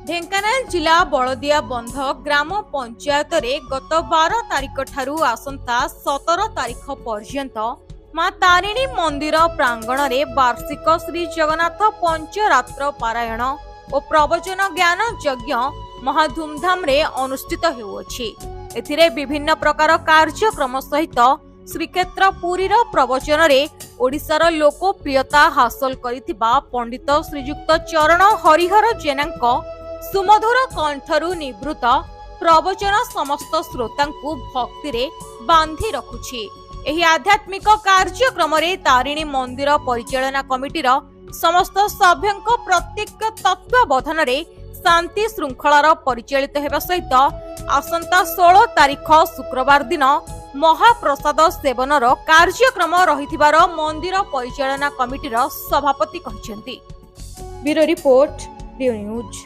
ढेंकानाल जिला बलदिया बंध ग्राम पंचायत रे गत 12 तारिख ठारू आसंता 17 तारिख पर्यंत मां तारिणी मंदिर प्रांगण रे वार्षिक श्री जगन्नाथ पंचरात्र पारायण और प्रवचन ज्ञान यज्ञ महा धूमधाम रे अनुष्ठित हेउछि। एथिरे विभिन्न प्रकार कार्यक्रम सहित श्रीक्षेत्र पुरी प्रवचन रे ओडिशार लोकप्रियता हासिल करिथिबा पंडित श्रीयुक्त चरण हरिहर जेनांक सुमधुर कंठरू निवृत्त प्रवचन समस्त श्रोतांकु भक्ति रे बांधी रखुछि। एही आध्यात्मिक कार्यक्रम रे तारिणी मंदिर परिचालना कमिटीर समस्त सभ्यंक प्रत्येक तत्वावधान रे शांति श्रृंखलार परिचालित हेबा सहित आसंता 16 तारिख शुक्रवार दिन महाप्रसाद सेवनर कार्यक्रम रहिथिबार मंदिर परिचालना कमिटीर सभापति कहिसेंती। ब्यूरो रिपोर्ट, रियो न्यूज।